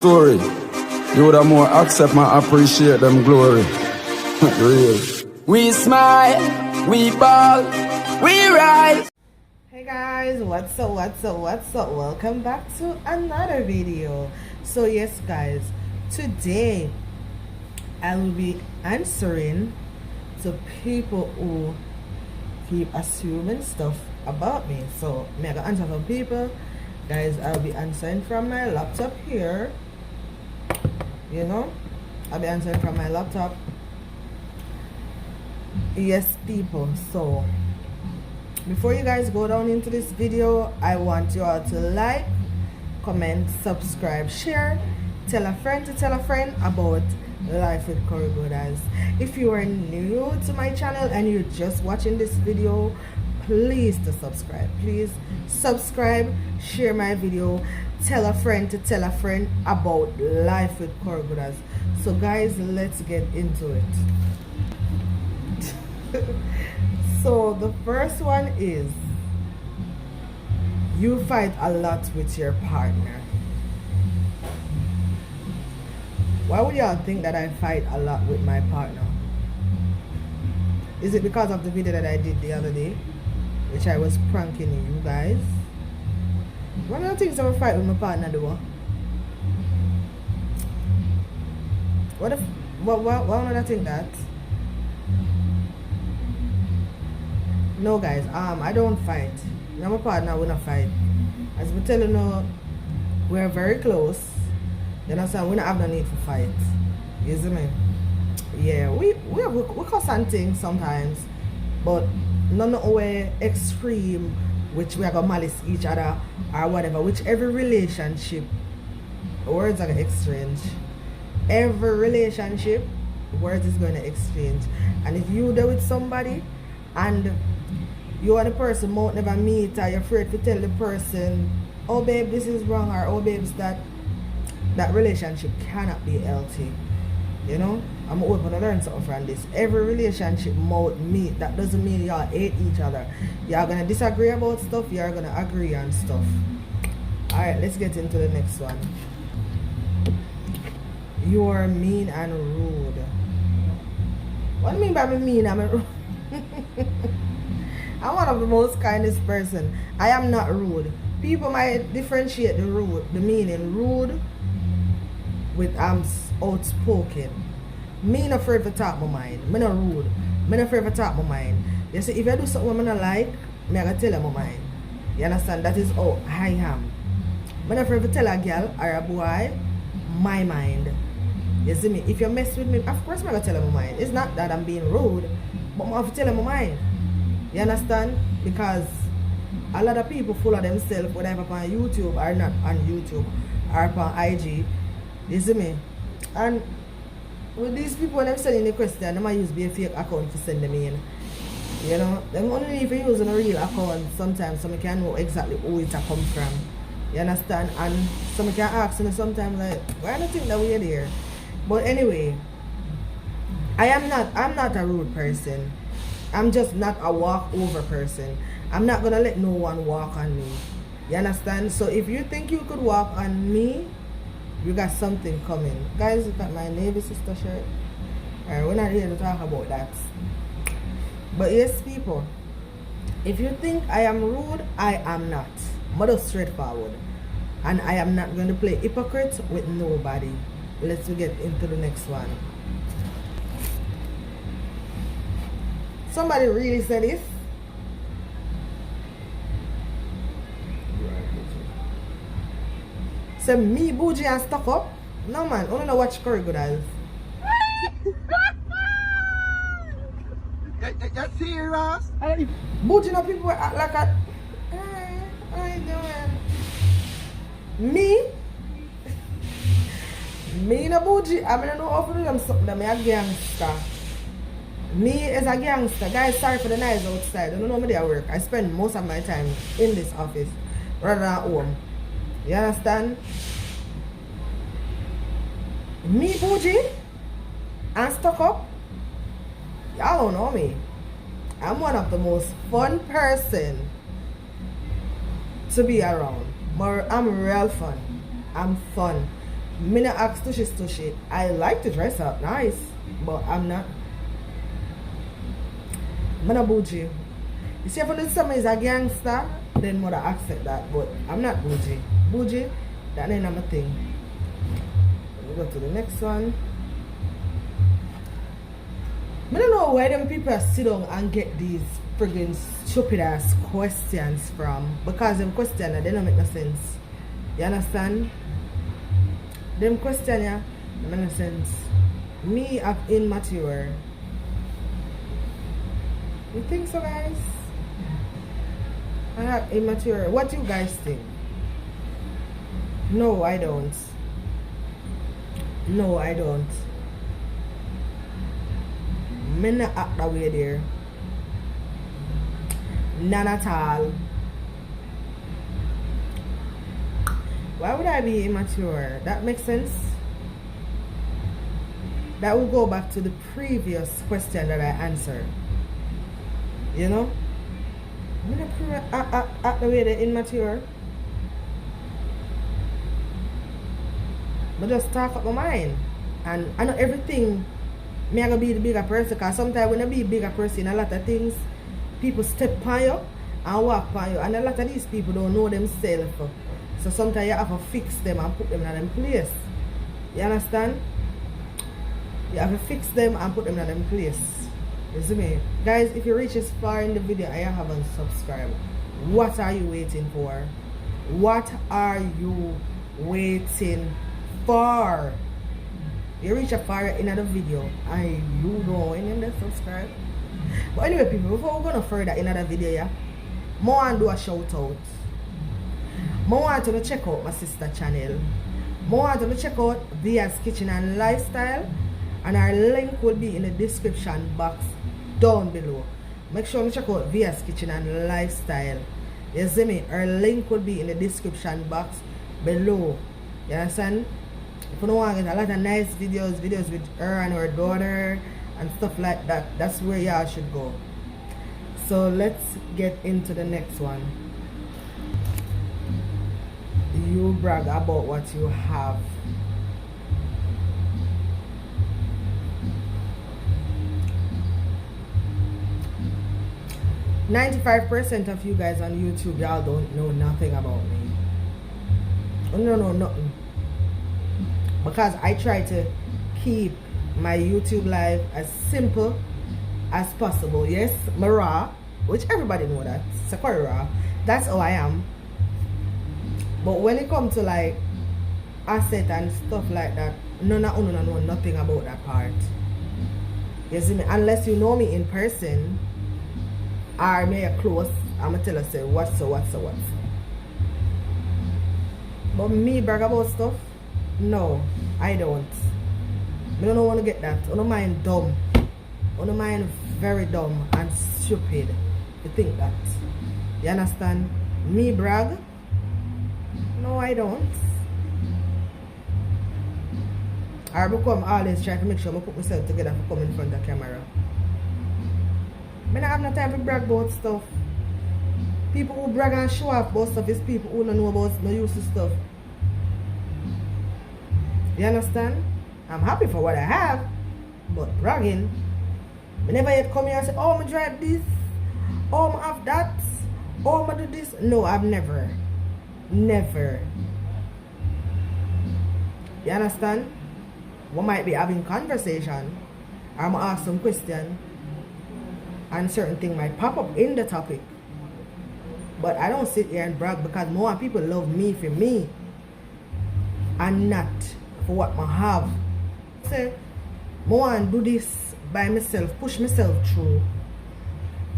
story. You would have more accept my appreciate them glory. Real. We smile, we ball, we rise. Hey guys, what's up? Welcome back to another video. So yes guys, today I will be answering to people who keep assuming stuff about me. So I'm gonna answer from people. Guys, I'll be answering from my laptop here. You know, I'll be answering from my laptop. Yes people, so before you guys go down into this video, I want you all to like, comment, subscribe, share, tell a friend to tell a friend about Life with Curry Goddess. If you are new to my channel and you're just watching this video, please to subscribe. Please subscribe, share my video, tell a friend to tell a friend about Life with Curry Goddess. So guys, let's get into it. So the first one is, you fight a lot with your partner. Why would y'all think that I fight a lot with my partner? Is it because of the video that I did the other day, which I was pranking you guys? One of the things I fight with my partner though. Why would I think that? No guys, I don't fight. I'm a partner, we don't fight. As we tell you now, we're very close. You know, so we don't have no need for fight. You see me? Yeah, we cause some things sometimes, but none of way extreme, which we are gonna malice each other or whatever. Which every relationship, words are gonna exchange. Every relationship, words is gonna exchange. And if you do with somebody and you are the person might never meet, or you're afraid to tell the person, oh babe, this is wrong, or oh babes, that relationship cannot be healthy. You know, I'm open to learn something from this. Every relationship might meet. That doesn't mean y'all hate each other. Y'all gonna disagree about stuff, you're gonna agree on stuff. Alright, let's get into the next one. You are mean and rude. What do you mean by me mean? I'm rude. I'm one of the most kindest person. I am not rude. People might differentiate the meaning rude with outspoken. Me not afraid to talk my mind. Me not rude. Me not afraid to talk my mind. You see, if I do something I not like, me I gotta tell her my mind. You understand? That is how I am. Me not afraid to tell a girl or a boy my mind. You see me? If you mess with me, of course I'm gonna tell her my mind. It's not that I'm being rude, but I have to tell her my mind. You understand? Because a lot of people full of themselves, whether on YouTube or not on YouTube or on IG. You see me? And with these people, when I'm sending the question, they might use a fake account to send them in. You know? They only need to use a real account sometimes so I can know exactly who it come from. You understand? And so I can ask them sometimes like, why do you think that we're there? But anyway, I'm not a rude person. I'm just not a walk-over person. I'm not gonna let no one walk on me. You understand? So if you think you could walk on me, you got something coming. Guys, look at my Navy sister shirt. Alright, we're not here to talk about that. But yes, people, if you think I am rude, I am not. I'm just straightforward. And I am not going to play hypocrite with nobody. Let's get into the next one. Somebody really said this. Say me, BOGIE, and stuck up. No man, I don't know watch Curry Goddess. You're serious? BOGIE, no people act like a. Hey, how you doing? Me no BOGIE. I don't know how to do them something. I'm a gangster. Me as a gangster. Guys, sorry for the noise outside. I don't know me there work. I spend most of my time in this office rather than at home. You understand? Me, BOGIE, and stuck up. Y'all don't know me. I'm one of the most fun person to be around. I'm real fun. I'm fun. Me not ask tushy. I like to dress up nice, but I'm not. I'm not bougie. You see, if the summer is a gangster, then mother accept that. But I'm not bougie. Bougie, that ain't my thing. Let me go to the next one. I don't know where them people sit down and get these friggin' stupid ass questions from. Because them questions, they don't make no sense. You understand? Them questions, yeah, they make no sense. Me, I'm immature. You think so, guys? I have immature. What do you guys think? No, I don't. No, I don't. Me not act that way there. None at all. Why would I be immature? That makes sense. That will go back to the previous question that I answered. You know? I'm not act the way they're immature. But just talk up my mind. And I know everything me I gonna be the bigger person, because sometimes when I be a bigger person, a lot of things people step on you and walk on you, and a lot of these people don't know themselves. So sometimes you have to fix them and put them in them place. You understand? You have to fix them and put them in them place. You see me? Guys, if you reach this far in the video and you haven't subscribed, what are you waiting for? What are you waiting for? You reach a far in the video and you don't and then subscribe. But anyway, people, before we go no further in another video, yeah, I want to do a shout out. I want to check out my sister channel. I want to check out Via's Kitchen and Lifestyle, and our link will be in the description box down below. Make sure you check out Via's Kitchen and Lifestyle. You see me? Our link will be in the description box below. You understand? If you don't want to get a lot of nice videos with her and her daughter and stuff like that, that's where y'all should go. So let's get into the next one. You brag about what you have. "95% of you guys on YouTube, y'all don't know nothing about me." No, nothing. Because I try to keep my YouTube life as simple as possible. Yes, I'm raw, which everybody know that. It's quite raw. That's how I am. But when it comes to like asset and stuff like that, none of you know nothing about that part. You see me? Unless you know me in person or me close, I'm gonna tell you say what's. But me brag about stuff? No, I don't. I don't want to get that. I don't mind dumb. I don't mind very dumb and stupid to think that. You understand? Me brag? No, I don't. I become always try to make sure I put myself together for come in front of the camera. I don't have no time to brag about stuff. People who brag and show off about stuff is people who don't know about no use of stuff. You understand? I'm happy for what I have, but bragging, I never yet come here and say, "Oh, I drive this, oh, I have that, oh, I do this." No, I've never. You understand? We might be having conversation, or I'm gonna ask some question, and certain thing might pop up in the topic. But I don't sit here and brag, because more people love me for me and not for what I have. Say, I want to do this by myself, push myself through.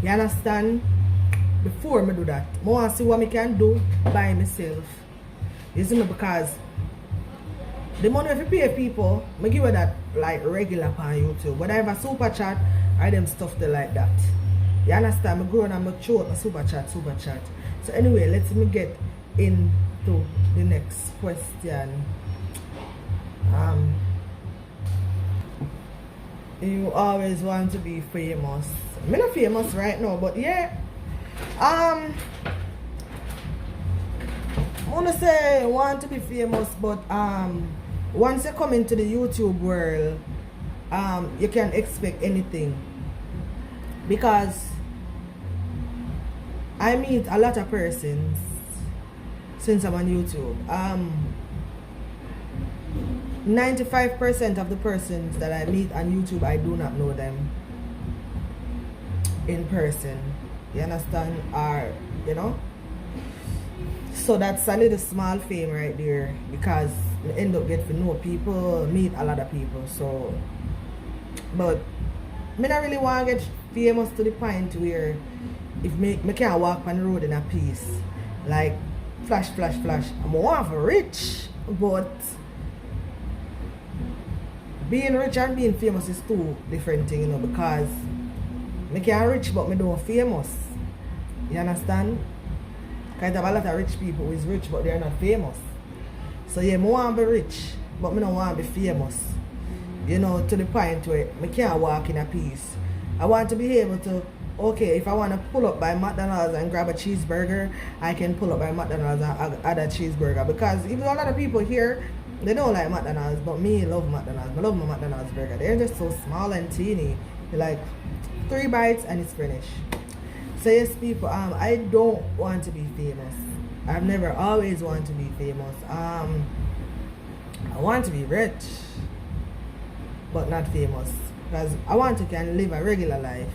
You understand? Before I do that, I want to see what I can do by myself. You see me? Because the money if you pay people, I give you that like regular on YouTube. Whether I have a super chat or them stuff they like that. You understand? I'm growing and I'm short super chat. So anyway, let me get into the next question. You always want to be famous. I'm not famous right now, but yeah. I wanna say I want to be famous, but once you come into the YouTube world, you can expect anything, because I meet a lot of persons since I'm on YouTube. 95% of the persons that I meet on YouTube, I do not know them in person. You understand? Or, you know? So that's a little small fame right there, because I end up getting to know people, meet a lot of people. So, but me not really want to get famous to the point where if me can't walk on the road in a peace, like flash, flash, flash. I want for rich, but being rich and being famous is two different things, you know, because me can rich but me don't famous. You understand? Because I have a lot of rich people who is rich but they're not famous. So yeah, I want to be rich but me don't want to be famous. You know, to the point where me can't walk in a peace. I want to be able to, okay, if I want to pull up by McDonald's and grab a cheeseburger, I can pull up by McDonald's and add a cheeseburger. Because even though a lot of people here, they don't like McDonald's, but me love McDonald's. I love my McDonald's burger. They're just so small and teeny. They're like 3 bites and it's finished. So yes, people, I don't want to be famous. I've never always wanted to be famous. I want to be rich, but not famous. Because I want to can live a regular life.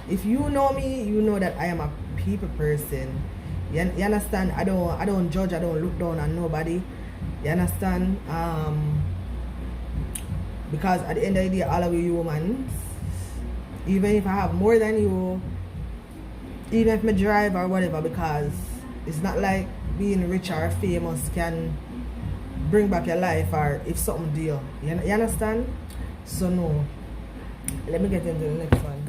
If you know me, you know that I am a people person. You understand? I don't judge, I don't look down on nobody. You understand? Because at the end of the day, all of you humans, even if I have more than you, even if me drive or whatever, because it's not like being rich or famous can bring back your life, or if something deal. You understand? So no. Let me get into the next one.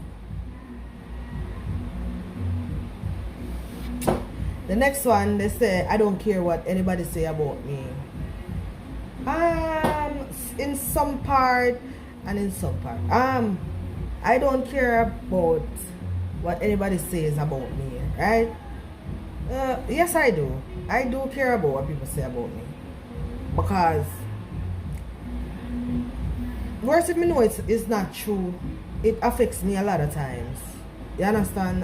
The next one, they say, I don't care what anybody say about me. In some part and in some part. I don't care about what anybody says about me, right? Yes, I do. I do care about what people say about me. Because worse if me know it's not true, it affects me a lot of times. You understand?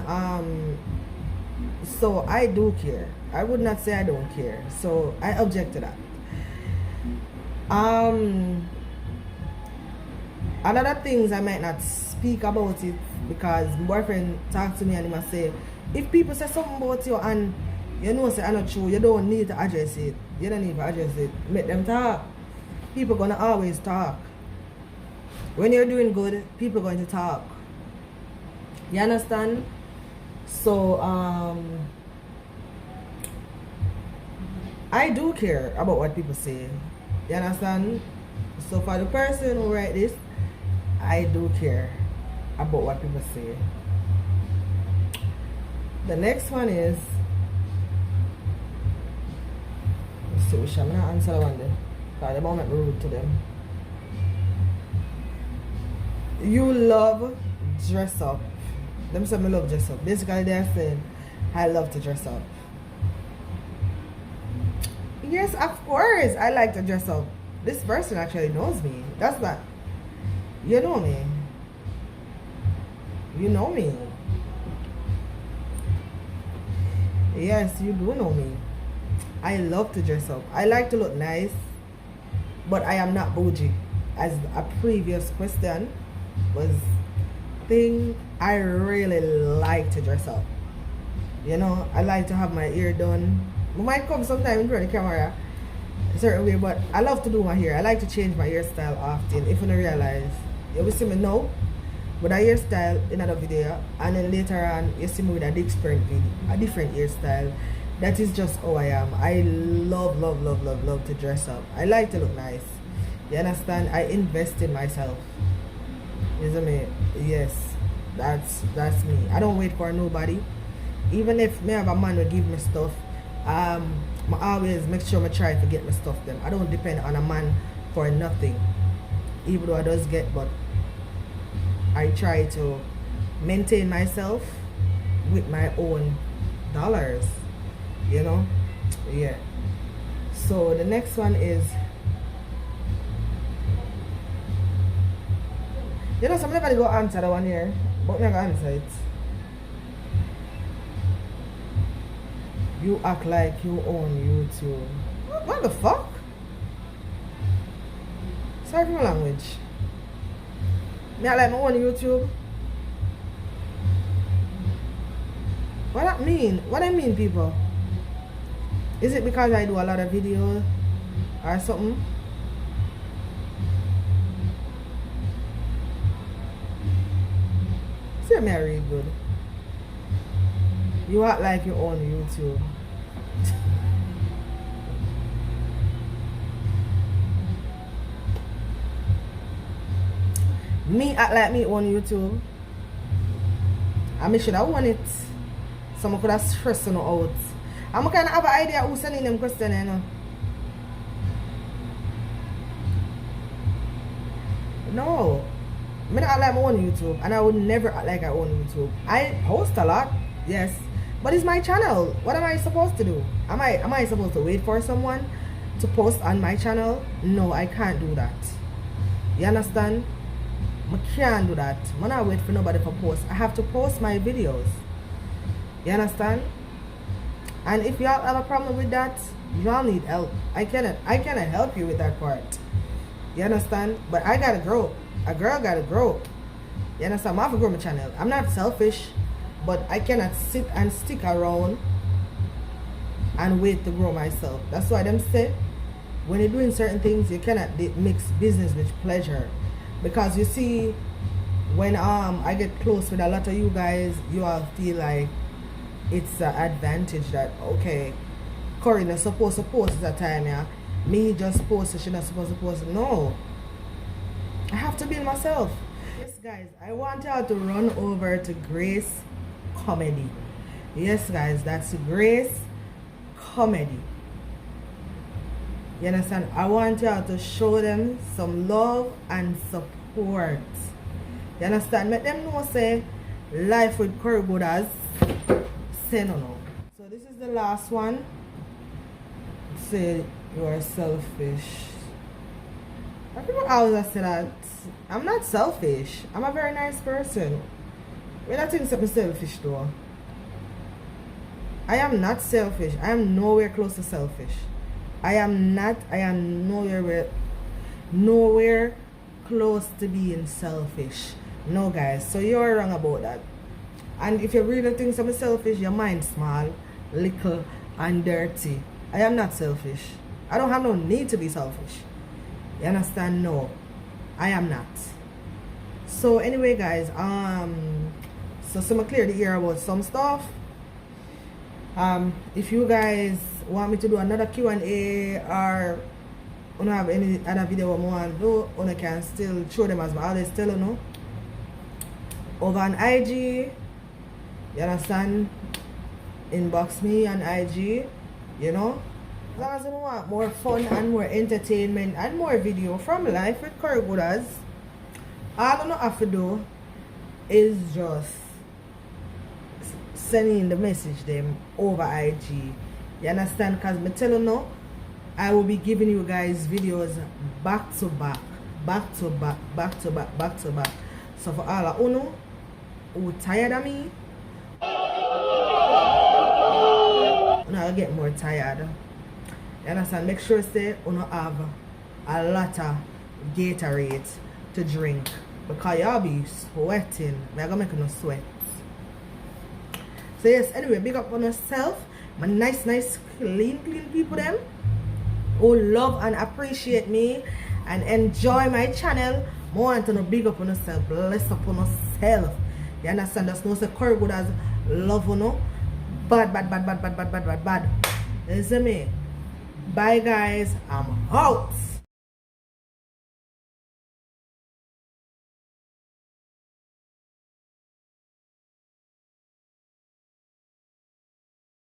So I do care. I would not say I don't care. So I object to that. A lot of things I might not speak about it, because my boyfriend talks to me and he must say, if people say something about you and you know say I'm not true, you don't need to address it. You don't need to address it. Let them talk. People gonna always talk. When you're doing good, people going to talk. You understand? So I do care about what people say. You understand? So for the person who write this, I do care about what people say. The next one is, let's see which I'm gonna answer one day. Because the moment rude to them. You love dress up. Them say me love dress up. Basically they're saying I love to dress up. Yes, of course I like to dress up. This person actually knows me. That's not, you know me. You know me. Yes, you do know me. I love to dress up. I like to look nice, but I am not bougie. As a previous question was thing, I really like to dress up. You know, I like to have my hair done. I might come sometime in front of the camera a certain way, but I love to do my hair. I like to change my hairstyle often. If you don't realize, you will see me now with a hairstyle in another video, and then later on you see me with a different hairstyle. That is just how I am. I love to dress up. I like to look nice. You understand? I invest in myself. Isn't it? Yes, that's me. I don't wait for nobody. Even if me have a man who give me stuff, I always make sure I try to get my stuff them. I don't depend on a man for nothing, even though I does get, but I try to maintain myself with my own dollars, you know. Yeah. So the next one is, You know, somebody go answer the one here, but I'm not gonna answer it. You act like you own YouTube. What the fuck? Sorry for my language. Me act like I own YouTube. What that mean? What I mean, people? Is it because I do a lot of videos or something? See me I read good. You act like you own YouTube. Me act like me own YouTube. I should have won it. So I could have stressed on out. I'm kind of have an idea who's sending them questions, you know. No. I don't act like I own YouTube, and I would never act like I own YouTube. I post a lot, yes, but it's my channel. What am I supposed to do? Am I supposed to wait for someone to post on my channel? No, I can't do that. You understand? I can't do that. I'm not wait for nobody to post. I have to post my videos. You understand? And if y'all have a problem with that, y'all need help. I cannot help you with that part. You understand? But I gotta grow. A girl gotta grow. You understand? I have to grow my channel. I'm not selfish, but I cannot sit and stick around and wait to grow myself. That's why them say when you're doing certain things, you cannot mix business with pleasure. Because you see, when I get close with a lot of you guys, you all feel like it's an advantage that, okay, Corey not supposed to post at that time, yeah. Me just post, she not supposed to post. No. I have to be myself. Yes, guys, I want y'all to run over to Grace Comedy. Yes, guys, that's Grace Comedy. You understand? I want y'all to show them some love and support. You understand? Make them know, say, life with Corey Buddhas. Say no. So this is the last one. Say you are selfish. People always say that. I'm not selfish. I'm a very nice person. When I think something selfish though. I am not selfish. I am nowhere close to selfish. I am nowhere close to being selfish. No, guys. So you're wrong about that. And if you really think I'm selfish, your mind small, little, and dirty. I am not selfish. I don't have no need to be selfish. You understand? No, I am not. So anyway, guys, so I'm clear the air about some stuff. If you guys want me to do another Q&A or you don't have any other video I want to do, you can still show them as I always tell you, know, over on IG. You understand? Inbox me on IG, you know. As long as you want more fun and more entertainment and more video from Life with Corey Buddhas, all you have to do is just sending the message them over IG. You understand? Because I tell you now, I will be giving you guys videos back to back. So for all of you who tired of me, now I get more tired. You understand? Make sure say you have a lot of Gatorade to drink, because y'all be sweating. I'm gonna make you sweat. So yes, anyway, big up on yourself. My nice, clean people them who love and appreciate me and enjoy my channel. More want to know big up on yourself, bless up on yourself. You understand? That's no say Corey Buddhas love you know. Bad. You see me? Bye guys, I'm out.